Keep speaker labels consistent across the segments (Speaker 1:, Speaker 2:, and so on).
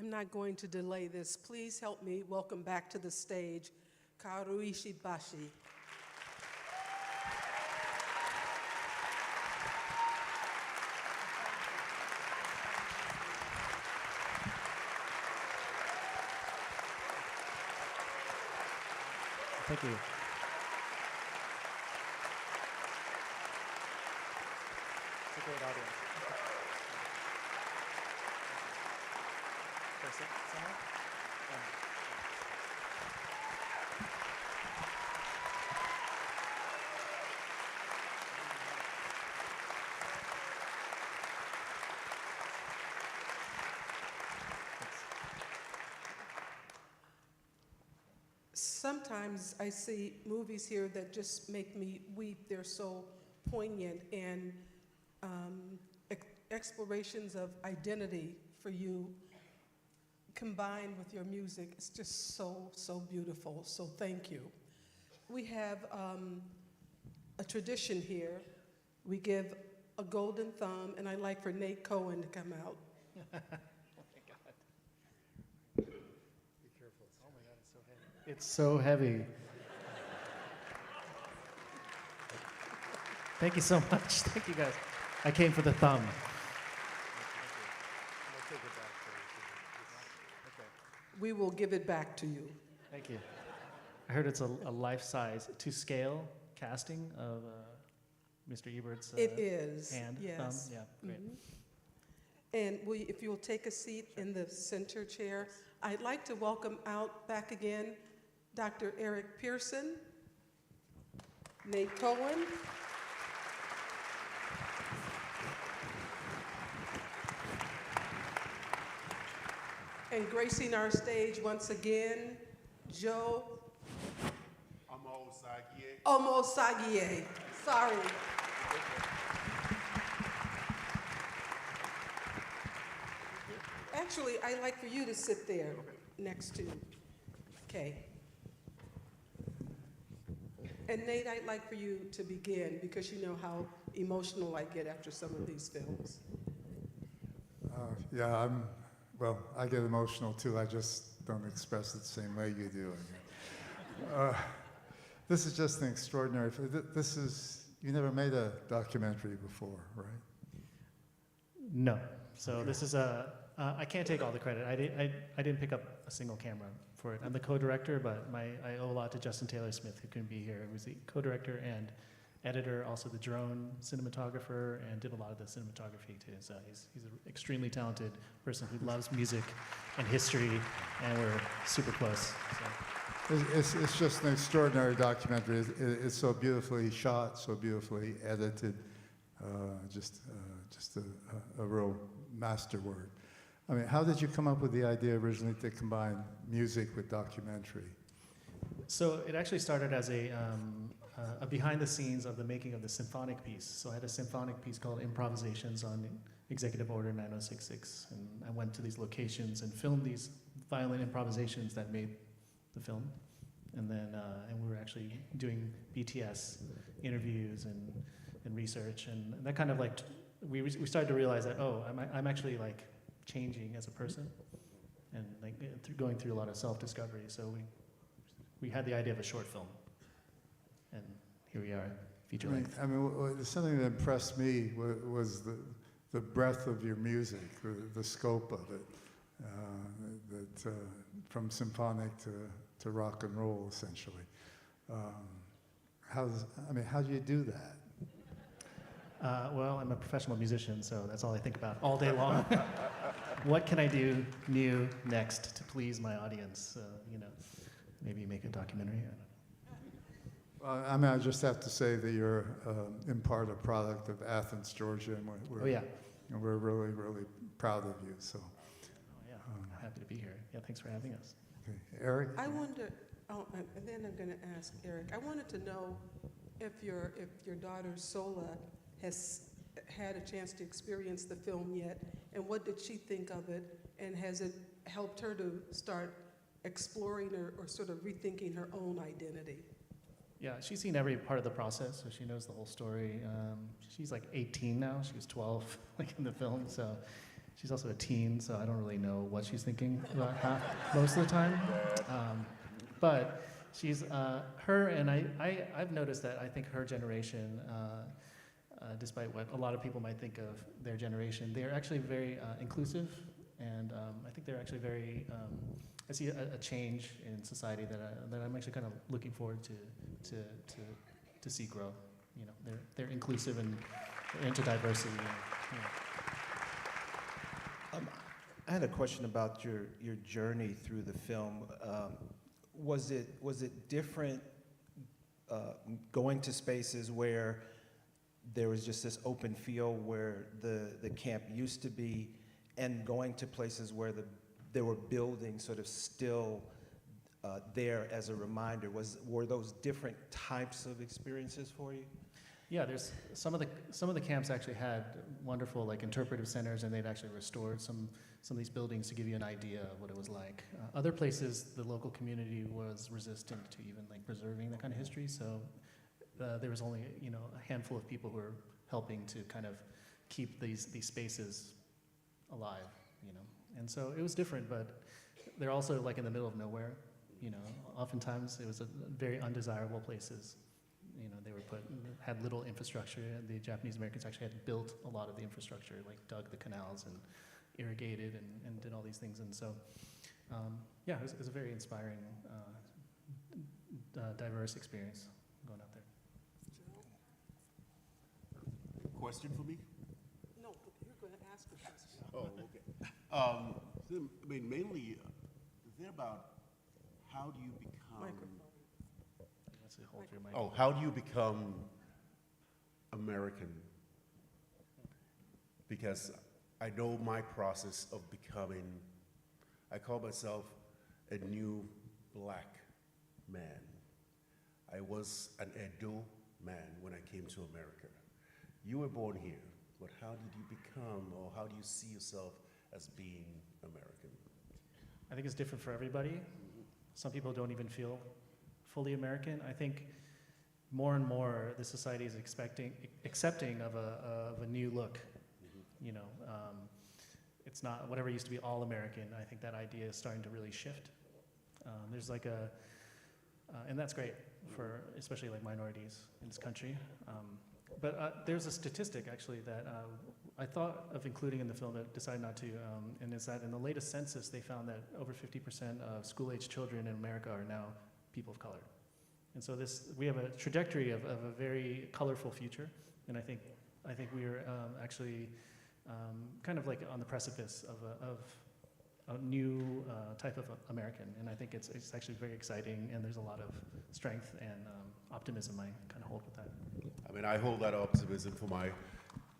Speaker 1: I'm not going to delay this. Please help me welcome back to the stage Kishi Bashi.
Speaker 2: Thank you. It's a great audience. Can I sit somewhere?
Speaker 1: Sometimes I see movies here that just make me weep. They're so poignant, and explorations of identity for you combined with your music. It's just so, so beautiful. So thank you. We have a tradition here. We give a golden thumb, and I'd like for Nate Cohen to come out.
Speaker 2: It's so heavy. Thank you so much. Thank you guys. I came for the thumb.
Speaker 1: We will give it back to you.
Speaker 2: Thank you. I heard it's a life-size, to scale casting of Mr. Ebert's
Speaker 1: It is,
Speaker 2: hand,
Speaker 1: yes.
Speaker 2: thumb. Yeah, great.
Speaker 1: And if you'll take a seat in the center chair, I'd like to welcome out back again Dr. Eric Pearson, Nate Cohen, and gracing our stage once again, Joe Omoirayi. Sorry. Actually, I'd like for you to sit there next to Kay. And Nate, I'd like for you to begin because you know how emotional I get after some of these films.
Speaker 3: Yeah, well, I get emotional too. I just don't express it the same way you do. This is just an extraordinary, you never made a documentary before, right?
Speaker 2: No. So this is I can't take all the credit. I didn't pick up a single camera for it. I'm the co-director, but I owe a lot to Justin Taylor Smith, who couldn't be here, who's the co-director and editor, also the drone cinematographer, and did a lot of the cinematography too. So he's an extremely talented person who loves music and history, and we're super close. So.
Speaker 3: It's just an extraordinary documentary. It's so beautifully shot, so beautifully edited, just a real masterwork. I mean, how did you come up with the idea originally to combine music with documentary?
Speaker 2: So it actually started as a behind the scenes of the making of the symphonic piece. So I had a symphonic piece called Improvisations on Executive Order 9066, and I went to these locations and filmed these violin improvisations that made the film. And then and we were actually doing BTS interviews and research, and that kind of like we started to realize that I'm actually like changing as a person, and like going through a lot of self-discovery. So we had the idea of a short film, and here we are, feature length.
Speaker 3: I mean, something that impressed me was the breadth of your music, the scope of it, from symphonic to rock and roll, essentially. How do you do that?
Speaker 2: Well, I'm a professional musician, so that's all I think about all day long. What can I do new next to please my audience? Maybe make a documentary.
Speaker 3: I mean, I just have to say that you're in part a product of Athens, Georgia, and we're really, really proud of you. So.
Speaker 2: I'm happy to be here. Yeah, thanks for having us.
Speaker 3: Okay. Eric?
Speaker 1: I wonder, and then I'm going to ask Eric, I wanted to know if your daughter Sola has had a chance to experience the film yet, and what did she think of it, and has it helped her to start exploring or sort of rethinking her own identity?
Speaker 2: Yeah, she's seen every part of the process, so she knows the whole story. She's like 18 now. She was 12 like in the film, so she's also a teen, so I don't really know what she's thinking about most of the time. But she's her, and I've noticed that I think her generation, despite what a lot of people might think of their generation, they're actually very inclusive, and I think they're actually very. I see a change in society that I'm actually kind of looking forward to see grow. You know, they're inclusive and they're into diversity. And,
Speaker 4: I had a question about your journey through the film. Was it different going to spaces where there was just this open field where the camp used to be, and going to places where there were buildings sort of still there as a reminder? Were those different types of experiences for you?
Speaker 2: Yeah, there's some of the camps actually had wonderful like interpretive centers, and they'd actually restored some of these buildings to give you an idea of what it was like. Other places, the local community was resistant to even like preserving that kind of history. So there was only a handful of people who were helping to kind of keep these spaces alive. And so it was different, but they're also like in the middle of nowhere. Oftentimes it was a very undesirable places. They were had little infrastructure. The Japanese Americans actually had built a lot of the infrastructure, like dug the canals and irrigated and did all these things. And so, it was a very inspiring, diverse experience going out there.
Speaker 5: Question for me?
Speaker 1: No, but you're going to ask a question.
Speaker 5: Oh, okay. So, I mean, mainly, they're about how do you become...
Speaker 1: Microphone.
Speaker 2: Let's hold your mic.
Speaker 5: Oh, how do you become American? Because I know my process of becoming, I call myself a new black man. I was an Edo man when I came to America. You were born here, but how did you become, or how do you see yourself as being American?
Speaker 2: I think it's different for everybody. Some people don't even feel fully American. I think more and more the society is accepting of a new look. It's not whatever used to be all American. I think that idea is starting to really shift. There's like and that's great for especially like minorities in this country. But there's a statistic actually that I thought of including in the film, but decided not to, and it's that in the latest census they found that over 50% of school-age children in America are now people of color. And so we have a trajectory of a very colorful future, and I think we are actually kind of like on the precipice of a new type of American, and I think it's actually very exciting, and there's a lot of strength and optimism I kind of hold with that.
Speaker 5: I mean, I hold that optimism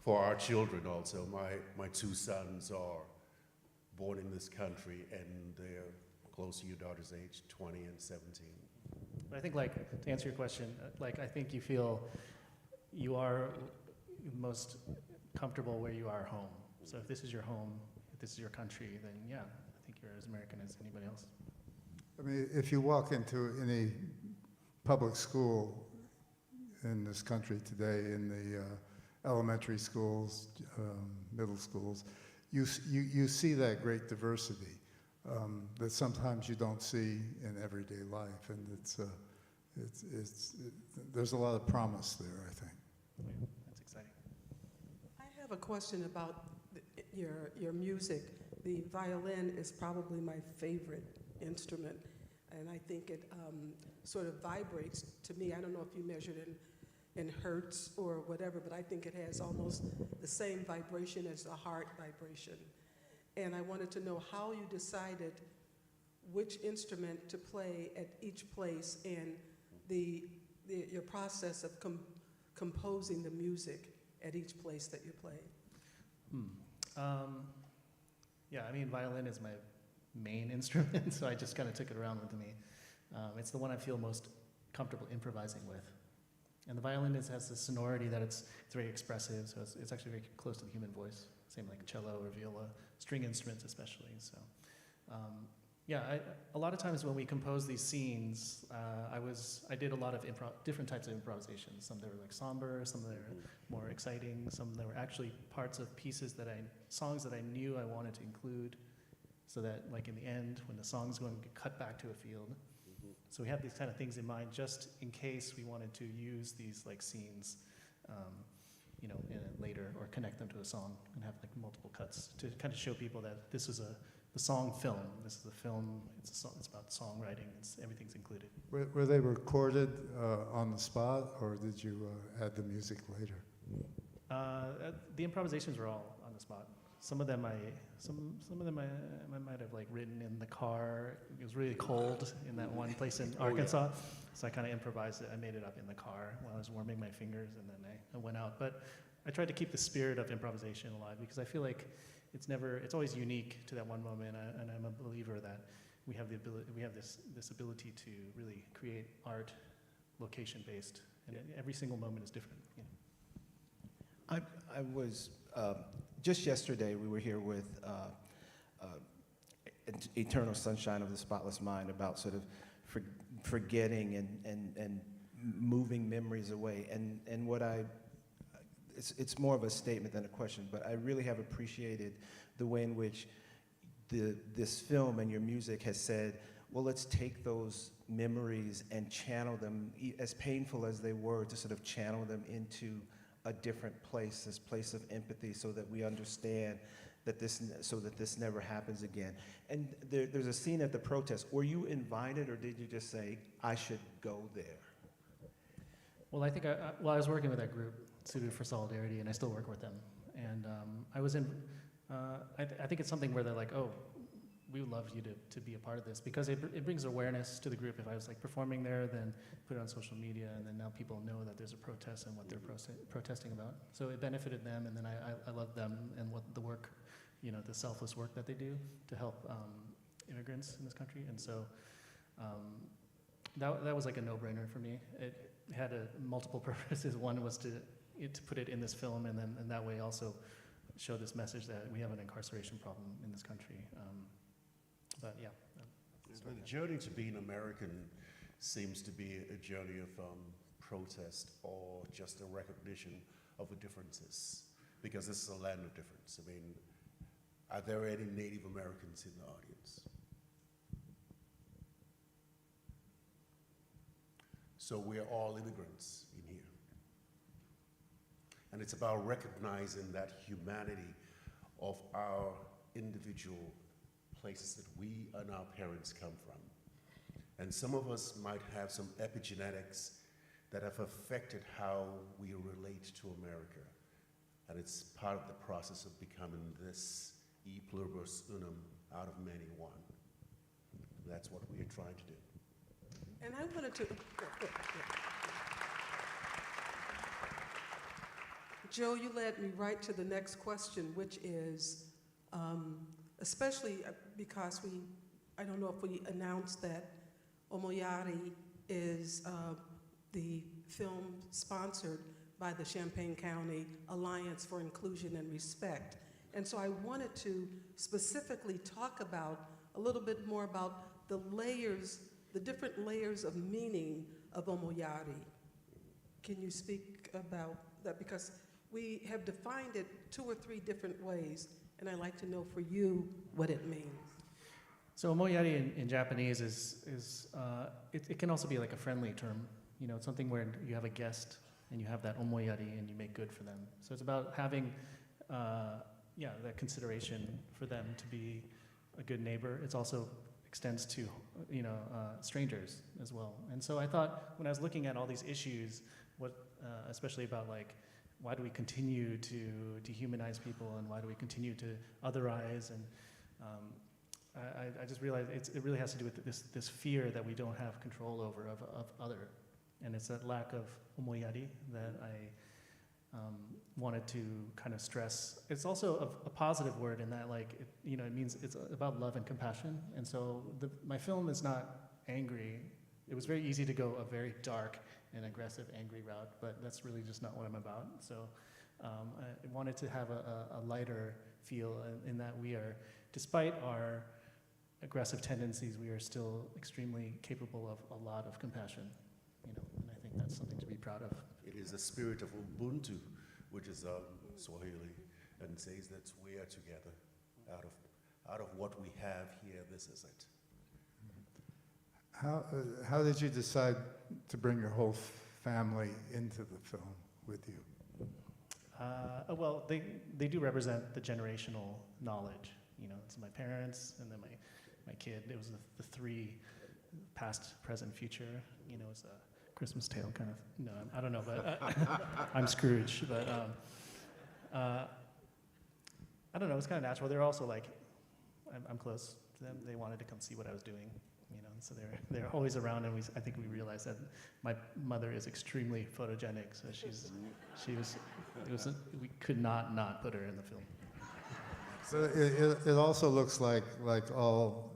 Speaker 5: for our children also. My two sons are born in this country, and they're close to your daughter's age, 20 and 17.
Speaker 2: But I think, like, to answer your question, like, I think you feel you are most comfortable where you are home. So if this is your home, if this is your country, then yeah, I think you're as American as anybody else.
Speaker 3: I mean, if you walk into any public school in this country today, in the elementary schools, middle schools, you see that great diversity that sometimes you don't see in everyday life, and there's a lot of promise there, I think.
Speaker 2: Yeah, that's exciting.
Speaker 1: I have a question about your music. The violin is probably my favorite instrument, and I think it sort of vibrates to me. I don't know if you measured it in hertz or whatever, but I think it has almost the same vibration as the heart vibration. And I wanted to know how you decided which instrument to play at each place, and your process of composing the music at each place that you play.
Speaker 2: Yeah, I mean, violin is my main instrument, so I just kind of took it around with me. It's the one I feel most comfortable improvising with. And the violin has this sonority that it's very expressive, so it's actually very close to the human voice. Same like cello or viola, string instruments especially. So Yeah, a lot of times when we compose these scenes, I did a lot of different types of improvisations. Some that were like somber, some that were more exciting, some that were actually parts of pieces songs that I knew I wanted to include, so that like in the end, when the song's going to get cut back to a field. So we had these kind of things in mind just in case we wanted to use these like scenes, later, or connect them to a song and have like multiple cuts to kind of show people that this is the song film. This is a film. It's about songwriting. Everything's included.
Speaker 3: Were they recorded on the spot, or did you add the music later?
Speaker 2: The improvisations were all on the spot. Some of them I might have like written in the car. It was really cold in that one place in Arkansas, so I kind of improvised it. I made it up in the car while I was warming my fingers, and then I went out. But I tried to keep the spirit of improvisation alive, because I feel like it's always unique to that one moment, and I'm a believer that we have this ability to really create art location based, and every single moment is different.
Speaker 4: I was, just yesterday, we were here with Eternal Sunshine of the Spotless Mind, about sort of forgetting and moving memories away. And what it's more of a statement than a question, but I really have appreciated the way in which this film and your music has said, well, let's take those memories and channel them, as painful as they were, to sort of channel them into a different place, this place of empathy, so that we understand that this never happens again. And there's a scene at the protest. Were you invited, or did you just say, I should go there?
Speaker 2: Well, I think I was working with that group, Suited for Solidarity, and I still work with them. And I was in, I think it's something where they're like, oh, we would love you to be a part of this, because it brings awareness to the group. If I was like performing there, then put it on social media, and then now people know that there's a protest and what they're protesting about. So it benefited them, and then I love them and what the work, the selfless work that they do to help immigrants in this country. And so that was like a no-brainer for me. It had multiple purposes. One was to put it in this film, and that way also show this message that we have an incarceration problem in this country. But yeah.
Speaker 5: The journey to being American seems to be a journey of protest, or just a recognition of the differences, because this is a land of difference. I mean, are there any Native Americans in the audience? So we're all immigrants in here. And it's about recognizing that humanity of our individual places that we and our parents come from. And some of us might have some epigenetics that have affected how we relate to America. And it's part of the process of becoming this e pluribus unum, out of many one. That's what we are trying to do.
Speaker 1: And I wanted to, Joe, you led me right to the next question, which is, especially because I don't know if we announced that Omoiyari is the film sponsored by the Champaign County Alliance for Inclusion and Respect. And so I wanted to specifically talk a little bit more about the different layers of meaning of Omoiyari. Can you speak about that? Because we have defined it 2 or 3 different ways, and I'd like to know for you what it means.
Speaker 2: So Omoiyari in Japanese it can also be like a friendly term. It's something where you have a guest and you have that omoiyari and you make good for them. So it's about having that consideration for them to be a good neighbor. It also extends to strangers as well. And so I thought, when I was looking at all these issues, especially about like, why do we continue to dehumanize people, and why do we continue to otherize, and I just realized it really has to do with this fear that we don't have control over of other, and it's that lack of omoiyari that I wanted to kind of stress. It's also a positive word in that, like, it means it's about love and compassion. And so my film is not angry. It was very easy to go a very dark and aggressive, angry route, but that's really just not what I'm about. So I wanted to have a lighter feel in that we are, despite our aggressive tendencies, we are still extremely capable of a lot of compassion, and I think that's something to be proud of.
Speaker 5: It is a spirit of Ubuntu, which is Swahili, and says that we are together. Out of what we have here, this is it.
Speaker 3: How did you decide to bring your whole family into the film with you?
Speaker 2: Well, they do represent the generational knowledge. It's my parents and then my kid. It was the three, past, present, future. It's a Christmas Tale kind of. No, I don't know, but I'm Scrooge. But I don't know. It's kind of natural. They're also like, I'm close to them. They wanted to come see what I was doing. So they're always around, and I think we realized that my mother is extremely photogenic. So we could not put her in the film.
Speaker 3: So it also looks like all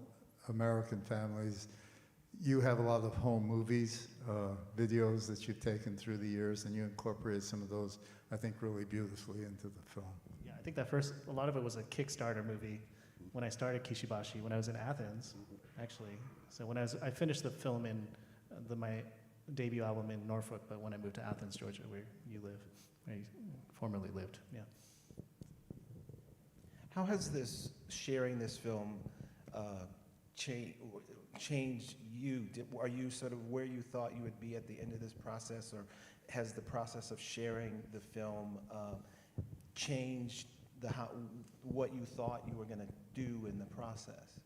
Speaker 3: American families, you have a lot of home movies, videos that you've taken through the years, and you incorporated some of those, I think, really beautifully into the film.
Speaker 2: Yeah, I think that a lot of it was a Kickstarter movie when I started Kishi Bashi, when I was in Athens, actually. So I finished the film in my debut album in Norfolk, but when I moved to Athens, Georgia, where you formerly lived, yeah.
Speaker 4: How has sharing this film changed you? Are you sort of where you thought you would be at the end of this process, or has the process of sharing the film changed what you thought you were going to do in the process?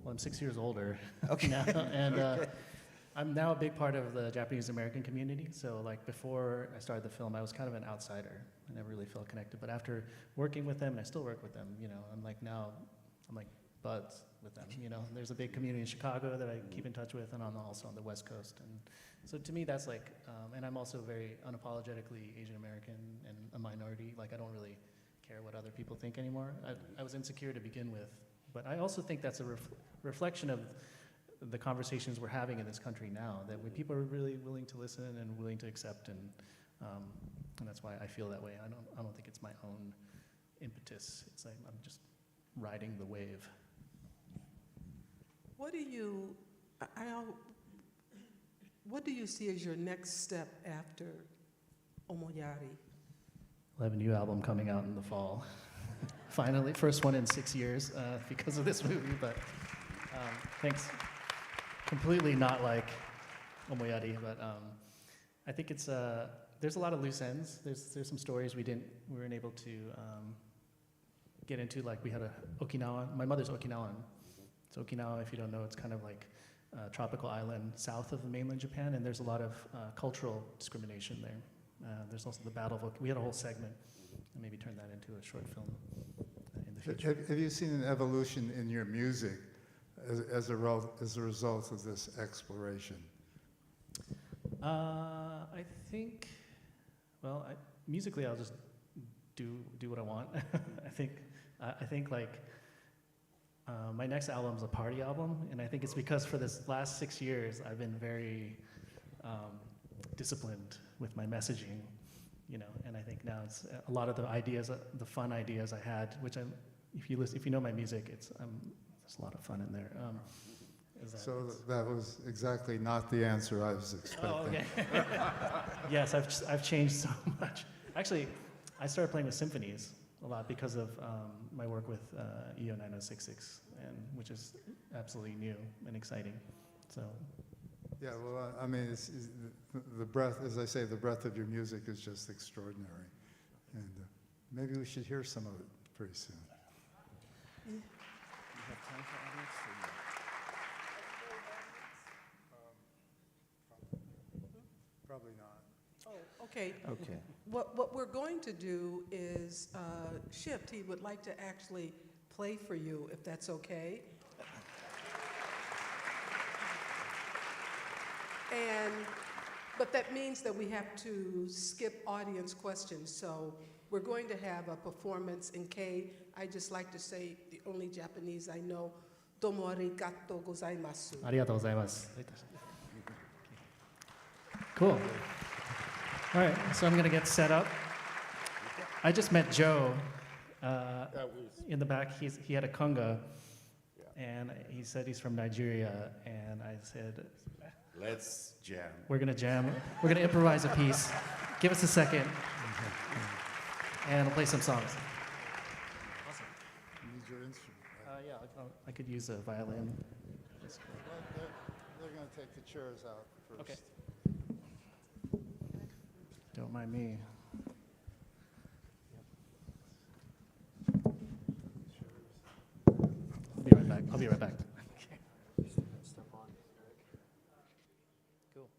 Speaker 2: Well, I'm 6 years older
Speaker 4: Okay.
Speaker 2: now, and I'm now a big part of the Japanese American community. So before I started the film, I was kind of an outsider. I never really felt connected. But after working with them, and I still work with them, I'm like buds with them. There's a big community in Chicago that I keep in touch with, and I'm also on the West Coast. And so to me, that's and I'm also very unapologetically Asian American and a minority. I don't really care what other people think anymore. I was insecure to begin with, but I also think that's a reflection of the conversations we're having in this country now, that when people are really willing to listen and willing to accept, and that's why I feel that way. I don't think it's my own impetus. It's like I'm just riding the wave.
Speaker 1: What do you see as your next step after Omoiyari?
Speaker 2: I'll have a new album coming out in the fall. Finally, first one in 6 years because of this movie, but thanks. Completely not like Omoiyari, but I think it's there's a lot of loose ends. There's some stories we weren't able to get into. We had Okinawa. My mother's Okinawan. So Okinawa, if you don't know, it's kind of like a tropical island south of the mainland Japan, and there's a lot of cultural discrimination there. There's also the Battle of we had a whole segment, and maybe turn that into a short film in the future.
Speaker 3: Have you seen an evolution in your music as a result of this exploration?
Speaker 2: I think, musically, I'll just do what I want. I think my next album's a party album, and I think it's because for this last 6 years I've been very disciplined with my messaging, and I think now it's a lot of the ideas, the fun ideas I had, which if you know my music, there's a lot of fun in there.
Speaker 3: So that was exactly not the answer I was expecting.
Speaker 2: Oh, okay. Yes, I've changed so much. Actually, I started playing with symphonies a lot because of my work with EO 9066, which is absolutely new and exciting. So.
Speaker 3: Yeah, well, I mean, it's the breadth, as I say, the breadth of your music is just extraordinary, and maybe we should hear some of it pretty soon.
Speaker 4: You have time for audience?
Speaker 3: Probably not.
Speaker 1: Oh, okay.
Speaker 4: Okay.
Speaker 1: What we're going to do is shift. He would like to actually play for you, if that's okay. But that means that we have to skip audience questions. So we're going to have a performance in K. I just like to say the only Japanese I know, domo arigatou gozaimasu.
Speaker 2: Arigatou gozaimasu. Cool. All right, so I'm gonna get set up. I just met Joe in the back. He had a conga, and he said he's from Nigeria, and I said,
Speaker 5: Let's jam.
Speaker 2: we're gonna jam, we're gonna improvise a piece. Give us a second, and we'll play some songs.
Speaker 3: Need your instrument. Right?
Speaker 2: Yeah, I could use a violin.
Speaker 3: They're going to take the chairs out first.
Speaker 2: Okay. Don't mind me. I'll be right back. I'll be right back. Cool.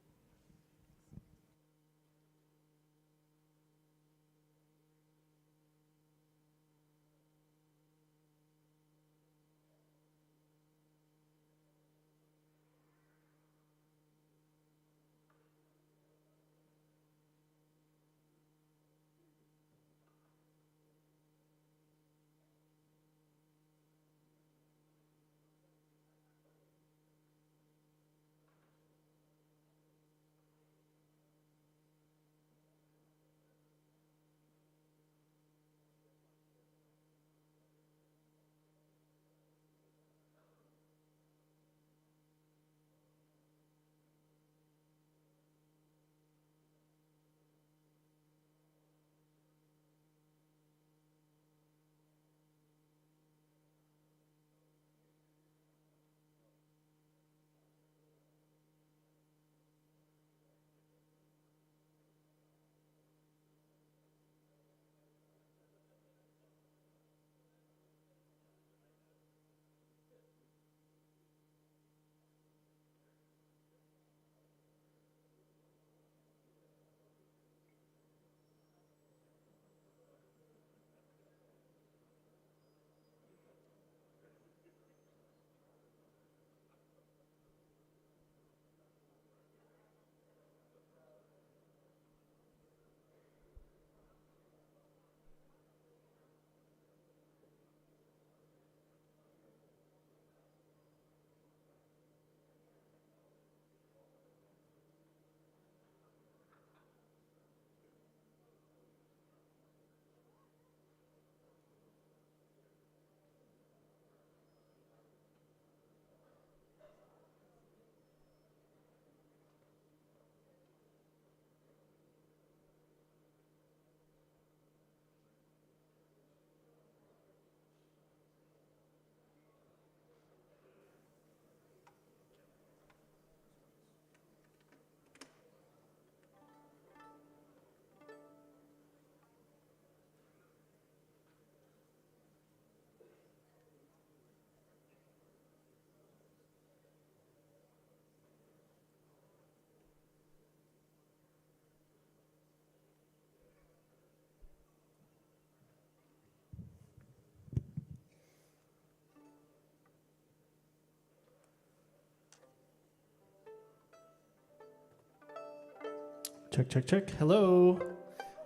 Speaker 2: Check, check, check. Hello.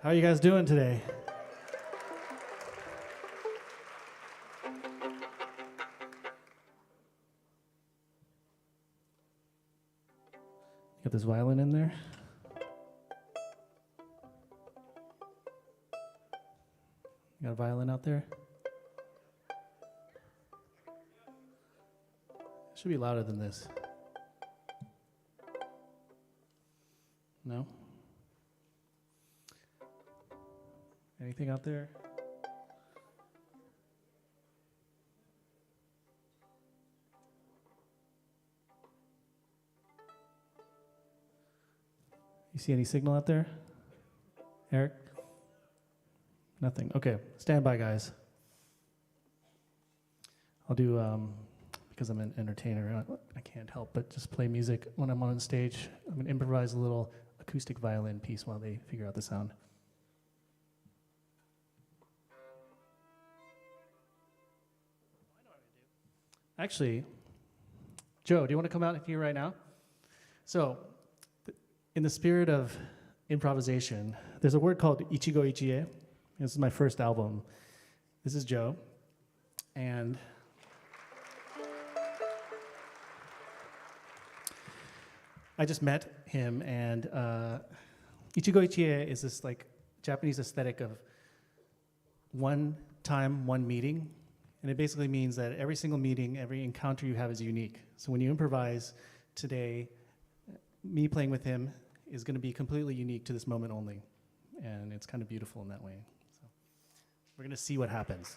Speaker 2: How are you guys doing today? Got this violin in there. You got a violin out there? Should be louder than this. No? Anything out there? You see any signal out there? Eric? Nothing. Okay, stand by, guys. I'll do, because I'm an entertainer, I can't help but just play music when I'm on stage. I'm going to improvise a little acoustic violin piece while they figure out the sound. Actually, Joe, do you want to come out here right now? So, in the spirit of improvisation, there's a word called Ichigo Ichie. This is my first album. This is Joe. And I just met him, and Ichigo Ichie is this like Japanese aesthetic of one time, one meeting. And it basically means that every single meeting, every encounter you have is unique. So when you improvise today, me playing with him is going to be completely unique to this moment only. And it's kind of beautiful in that way. So we're going to see what happens.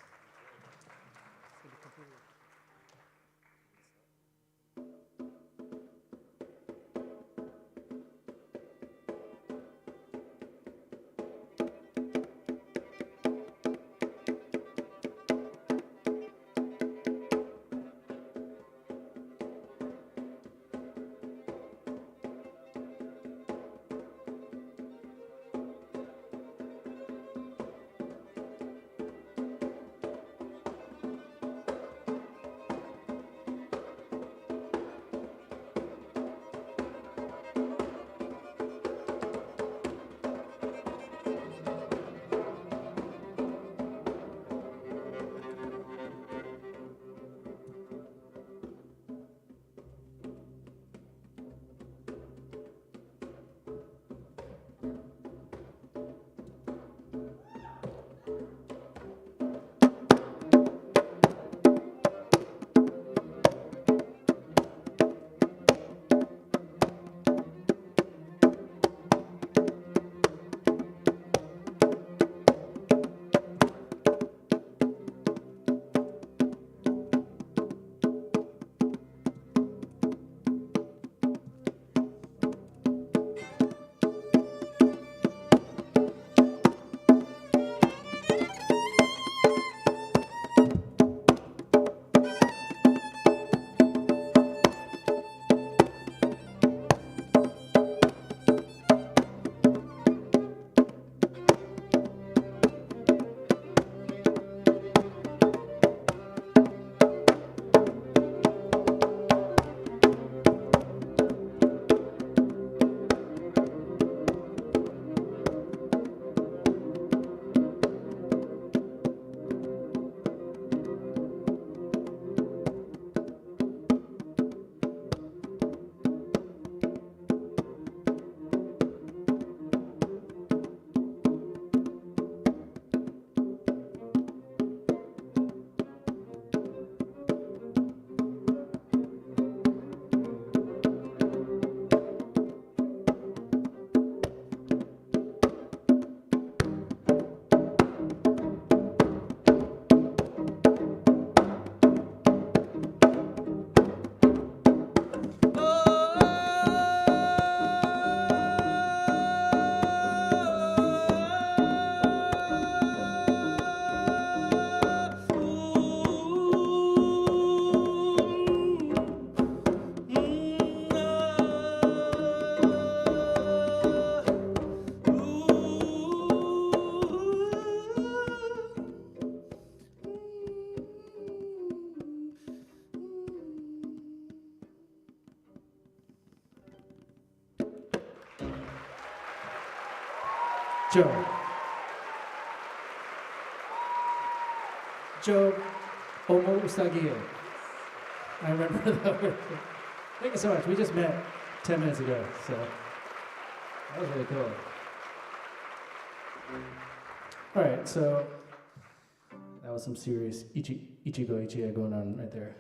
Speaker 2: Joe. Joe Omoirayi. I remember that word. Thank you so much. We just met 10 minutes ago, so that was really cool. All right, so that was some serious ichigo going on right there.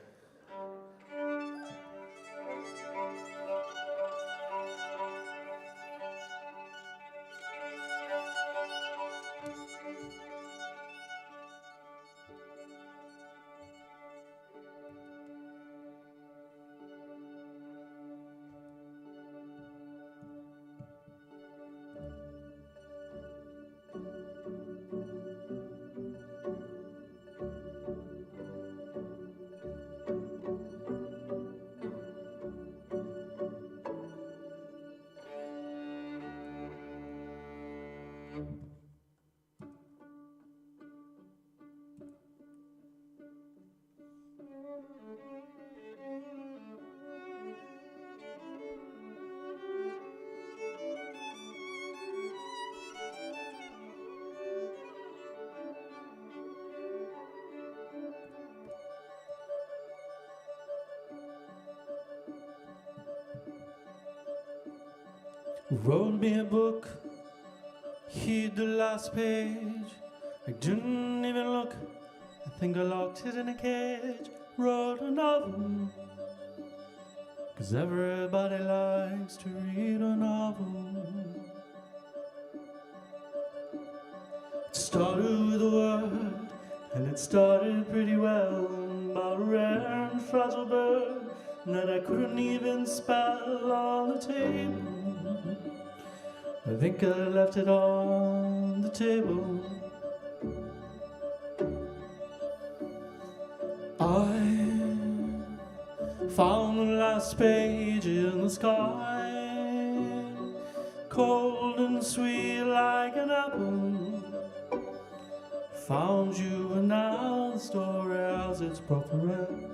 Speaker 2: Wrote me a book, hid the last page. I didn't even look I think I locked it in a cage, wrote a novel, 'cause everybody likes to read a novel. It started with a word, and it started pretty well, about a rare and fragile bird that I couldn't even spell on the table. I think I left it on the table. I found the last page in the sky, cold and sweet like an apple. Found you and now the story has its proper end.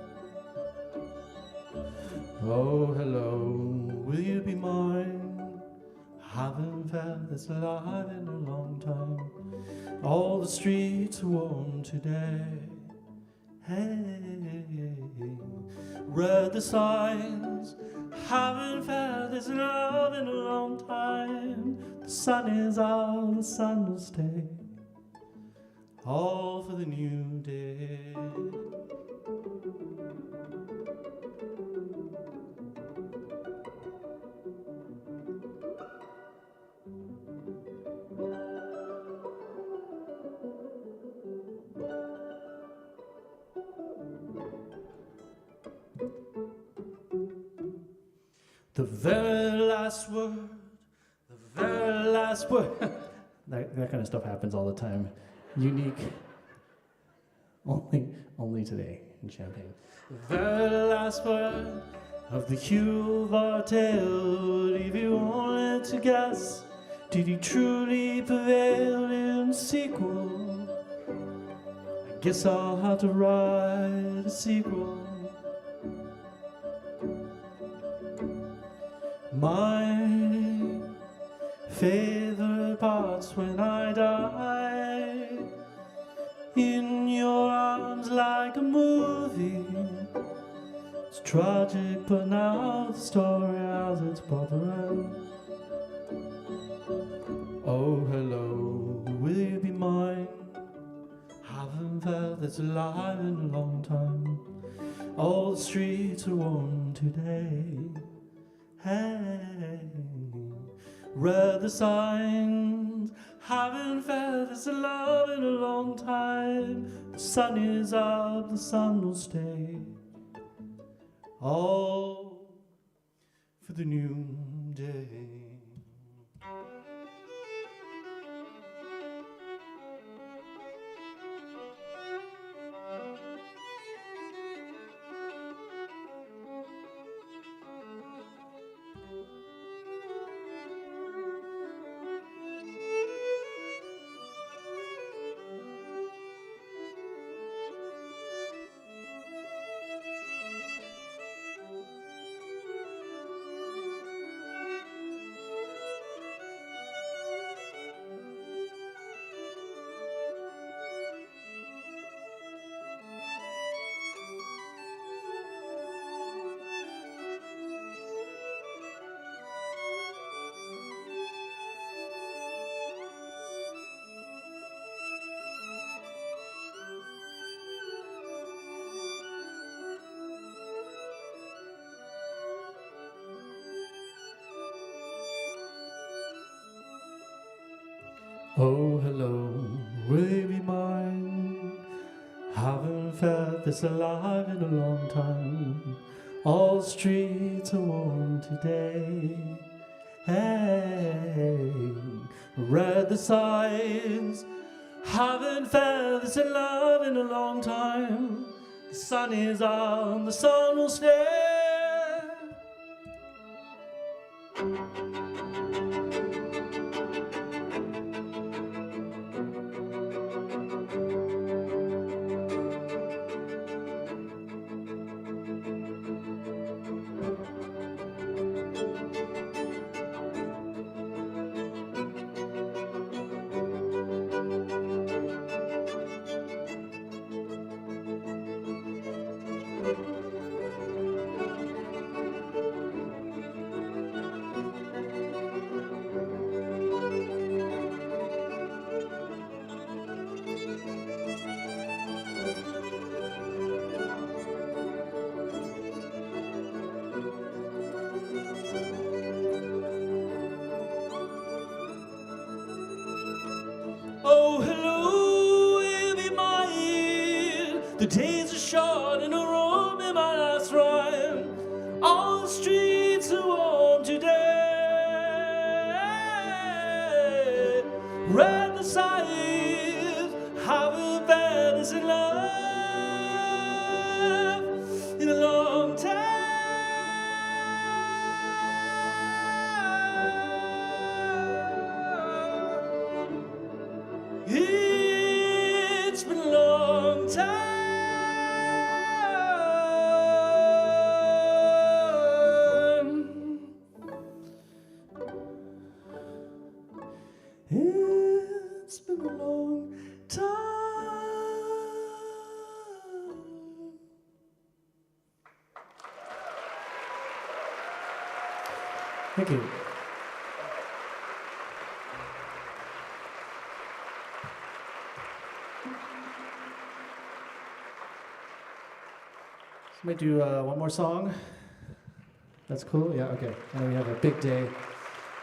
Speaker 2: Oh, hello, will you be mine? Haven't felt this alive in a long time. All the streets are warm today. Hey, read the signs. Haven't felt this love in a long time. The sun is out, the sun will stay. All for the new day. The very last word, the very last word. that kind of stuff happens all the time. Unique. Only today in Champagne. The very last word of the hue of our tale. If you wanted to guess, did he truly prevail in the sequel? I guess I'll have to write a sequel. My favorite parts when I die, in your arms like a movie. It's tragic, but now the story has its proper end. Oh, hello, will you be mine? Haven't felt this alive in a long time. All the streets are warm today. Hey, read the signs. Haven't felt this love in a long time. The sun is up, the sun will stay. All for the new day. Oh, hello, will you be mine? Haven't felt this alive in a long time. All the streets are warm today. Hey, read the signs. Haven't felt this love in a long time. The sun is out, the sun will stay.
Speaker 6: The days are short and a room in my last rhyme. All the streets are warm today. Read the signs, how a band is in love in a long time. It's been a long time. It's been a long time.
Speaker 2: Thank you. So we do one more song. That's cool. Yeah. Okay. I know we have a big day.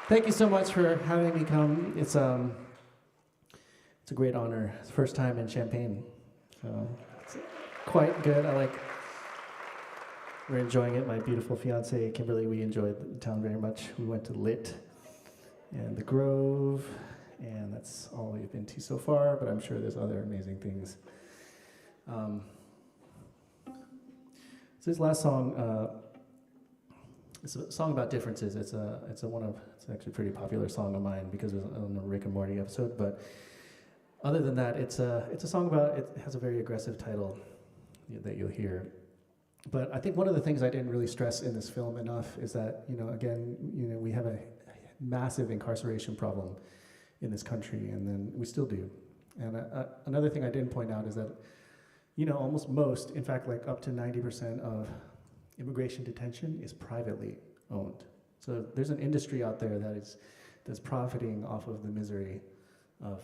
Speaker 2: Thank you so much for having me come. It's a great honor. It's the first time in Champaign, so it's quite good. We're enjoying it. My beautiful fiance Kimberly, we enjoyed the town very much. We went to Lit and the Grove, and that's all we've been to so far. But I'm sure there's other amazing things. So this last song, it's a song about differences. It's actually a pretty popular song of mine because it was on the Rick and Morty episode. But other than that, it's a song about. It has a very aggressive title that you'll hear. But I think one of the things I didn't really stress in this film enough is that we have a massive incarceration problem in this country, and then we still do. And another thing I didn't point out is that almost most, in fact, like up to 90% of immigration detention is privately owned. So there's an industry out there that's profiting off of the misery of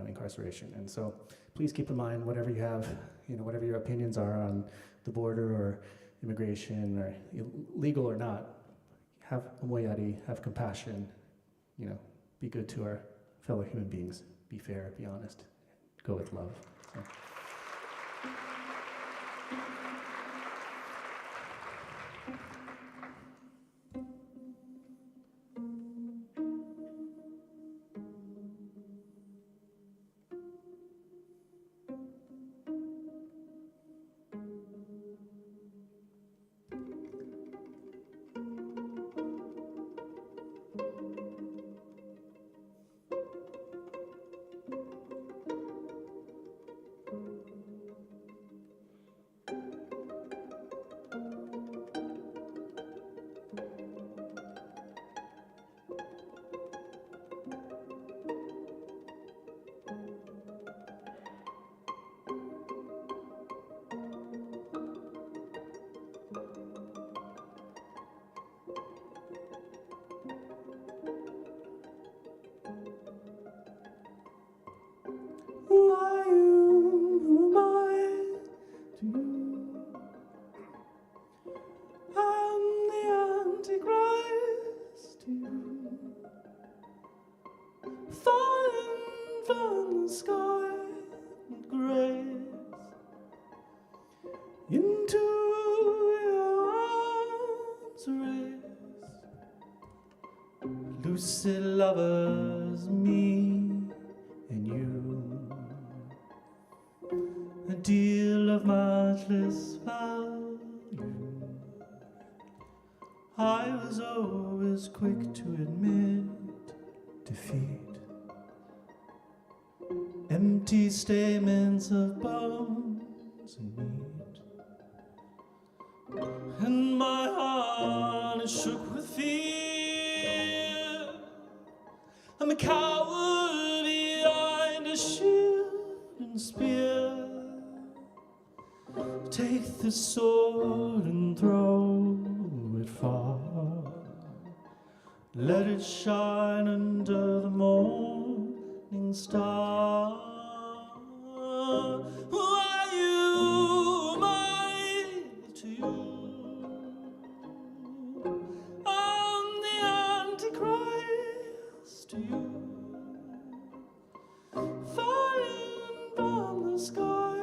Speaker 2: incarceration. And so please keep in mind whatever you have, whatever your opinions are on the border or immigration or legal or not, have Omoiyari, have compassion, be good to our fellow human beings, be fair, be honest, go with love. So.
Speaker 6: Lucid lovers, me and you, a deal of matchless value. I was always quick to admit defeat, empty statements of bones and meat, and my heart is shook with fear. I'm a coward behind a shield and spear. Take the sword and throw it far. Let it shine under the morning star. Who are you? Am I to you? I'm the Antichrist to you. Falling from the sky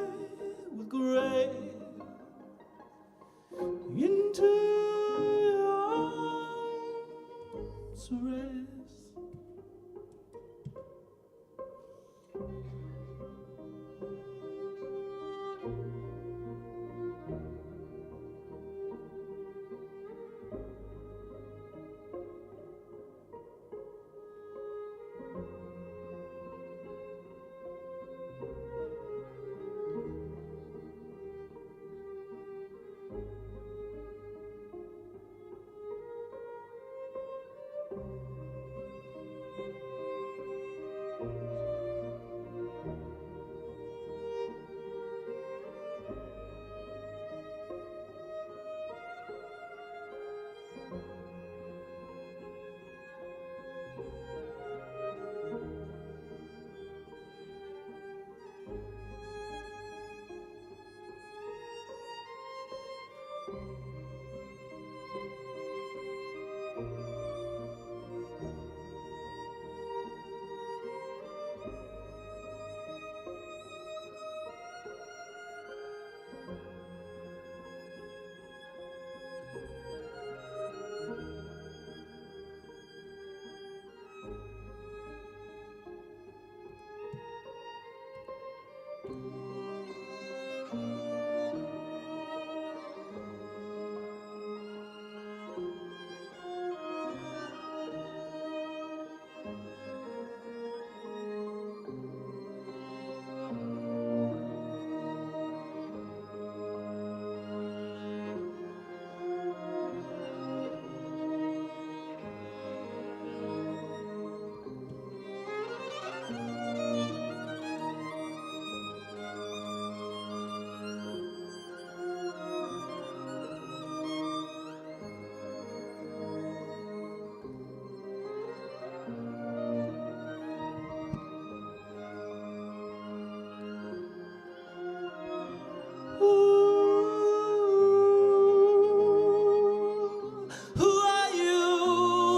Speaker 6: Who are you?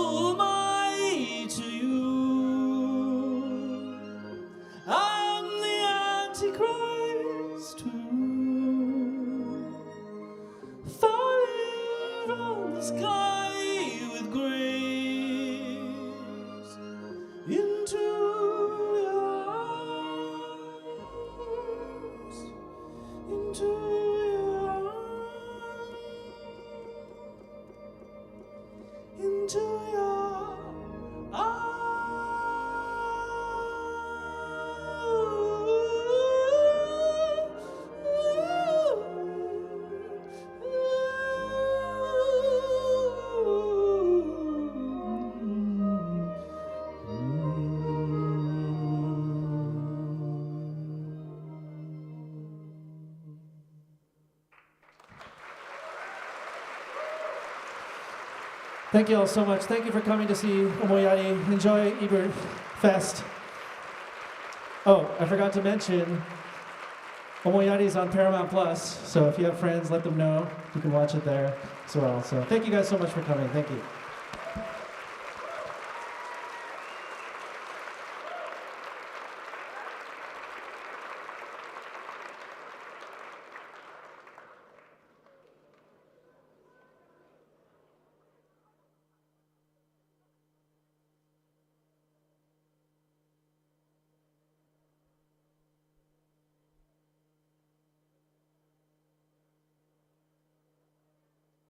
Speaker 6: Who am I to you? I'm the Antichrist falling from the sky with grace into your arms, into your arms, into your Thank you all so much. Thank you for coming to see Omoiyari. Enjoy Ebertfest. Oh, I forgot to mention, Omoiyari is on Paramount Plus, so if you have friends, let them know. You can watch it there as well. So thank you guys so much for coming. Thank you.